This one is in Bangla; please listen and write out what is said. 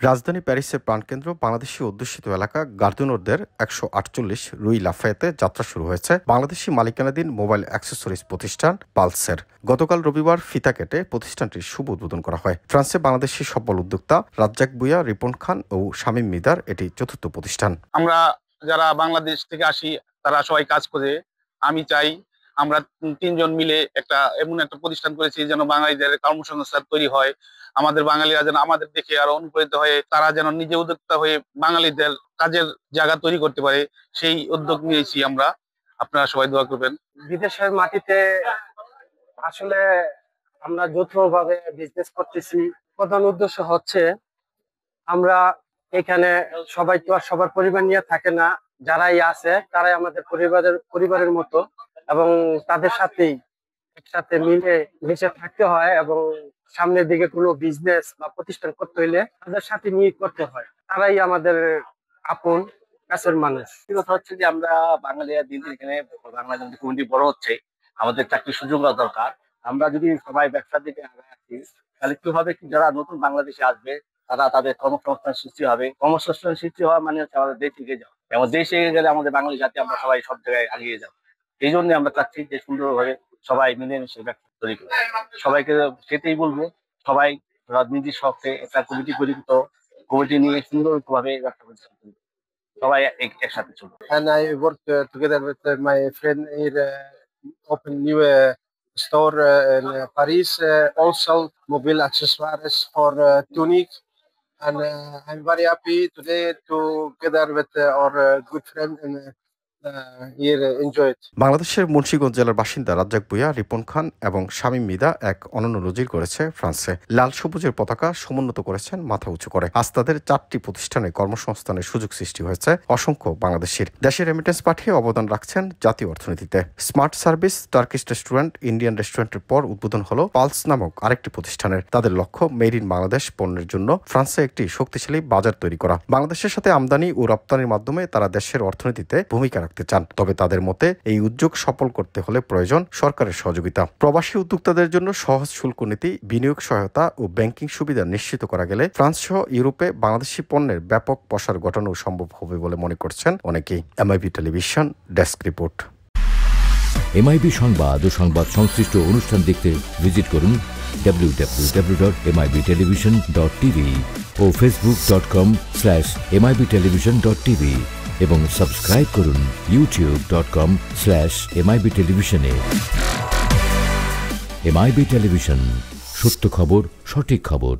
রাজধানী প্যারিসের প্রাণকেন্দ্র বাংলাদেশি অধ্যুষিত এলাকা গার্দিনোরদের ১৪৮ রুই লাফায়েতে যাত্রা শুরু হয়েছে বাংলাদেশি মালিকানাধীন মোবাইল অ্যাক্সেসরিজ প্রতিষ্ঠান পালসের। গতকাল রবিবার ফিতা কেটে প্রতিষ্ঠানটির শুভ উদ্বোধন করা হয়। ফ্রান্সে বাংলাদেশি সফল উদ্যোক্তা রাজ্জাক ভূঁইয়া, রিপন খান ও শামীম মিদার এটি চতুর্থ প্রতিষ্ঠান। আমরা যারা বাংলাদেশ থেকে আসি তারা সবাই কাজ করে, আমি চাই আমরা তিনজন মিলে এমন একটা প্রতিষ্ঠান করেছি যেন বাঙালিদের কর্মসংস্থান তৈরি হয়। আমাদের বাঙালিরা যেন আমাদের দেখে আরো অনুপ্রাণিত হয়ে তারা যেন নিজে উদ্যোক্তা হয়ে বাঙালিদের কাজের জায়গা তৈরি করতে পারে, সেই উদ্যোগ নিয়েছি আমরা। আপনারা সবাই দোয়া করবেন। বিদেশের মাটিতে আসলে আমরা যৌথভাবে বিজনেস করতেছি। প্রধান উদ্দেশ্য হচ্ছে আমরা এখানে সবাই তো আর সবার পরিবার নিয়ে থাকে না, যারাই আছে তারাই আমাদের পরিবারের মতো, এবং তাদের সাথেই একসাথে মিলে মিশে থাকতে হয় এবং সামনের দিকে কোনো বিজনেস বা প্রতিষ্ঠান করতে হইলে তাদের সাথে নিয়ে করতে হয়। তারাই আমাদের আপন কাছের মানুষ। কথা হচ্ছে যে আমরা বাঙালিরা দিন দিন এখানে বাংলাদেশ কমিউনিটি বড় হচ্ছে, আমাদের চাকরির সুযোগ দরকার। আমরা যদি সবাই ব্যবসার দিকে আগে আসি তাহলে কি হবে, কি যারা নতুন বাংলাদেশে আসবে তারা তাদের কর্মসংস্থান সৃষ্টি হবে। কর্মসংস্থান সৃষ্টি হওয়া মানে হচ্ছে আমাদের দেশ এগিয়ে যাওয়া, এবং দেশ এগিয়ে গেলে আমাদের বাঙালি জাতি আমরা সবাই সব জায়গায় এগিয়ে যাবো। এই জন্য আমরা চাচ্ছি যে সুন্দরভাবে সবাই মিলেমিশে ব্যবসা তৈরি করবো। সবাইকে সেটাই বলবো, সবাই রাজনীতির শখে একটা কমিটি নিয়ে সুন্দরভাবে ব্যবসা করতে সবাই একসাথে চলবে। And I work together with my friend here, open new store in Paris, also mobile accessories for tunic. And I'm very happy today together with our good friend and here enjoy it. বাংলাদেশের মুন্সিগঞ্জ জেলার বাসিন্দা রাজ্জাক ভূঁইয়া, রিপন খান এবং শামীম মিদা এক অনন্য নজির করেছে ফ্রান্সে। লাল সবুজের পতাকা সমুন্নত করেছেন মাথা উঁচু করে। আজ তাদের 4টি প্রতিষ্ঠানে কর্মসংস্থানের সুযোগ সৃষ্টি হয়েছে অসংখ্য বাংলাদেশির। দেশের রেমিটেন্স পাঠিয়ে অবদান রাখছেন জাতীয় অর্থনীতিতে। Smart service, Turkish restaurant, Indian রেস্টুরেন্টের পর উদ্বোধন হলো পালস নামক আরেকটি প্রতিষ্ঠানের। তাদের লক্ষ্য মেড ইন বাংলাদেশ পণ্যের জন্য ফ্রান্সে একটি শক্তিশালী বাজার তৈরি করা। বাংলাদেশের সাথে আমদানি ও রপ্তানির মাধ্যমে তারা দেশের অর্থনীতিতে ভূমিকা রাখতে চান। তবে তাদের মতে এই উদ্যোগ সফল করতে হলে প্রয়োজন সরকারের সহযোগিতা। প্রবাসী উদ্যোক্তাদের জন্য সহজ শুল্ক নীতি, বিনিয়োগ সহায়তা ও ব্যাংকিং সুবিধা নিশ্চিত করা গেলে ফ্রান্স সহ ইউরোপে বাংলাদেশি পণ্যের ব্যাপক প্রসার ঘটানো সম্ভব হবে বলে মনে করছেন অনেকেই। MIB television desk report. MIB সংবাদ ও সংবাদ সংশ্লিষ্ট অনুষ্ঠান দেখতে ভিজিট করুন www.mibtelevision.tv ও facebook.com/mibtelevision.tv এবং সাবস্ক্রাইব করুন youtube.com/mibtelevision এ। এমআইবি টেলিভিশন, সত্য খবর, সঠিক খবর।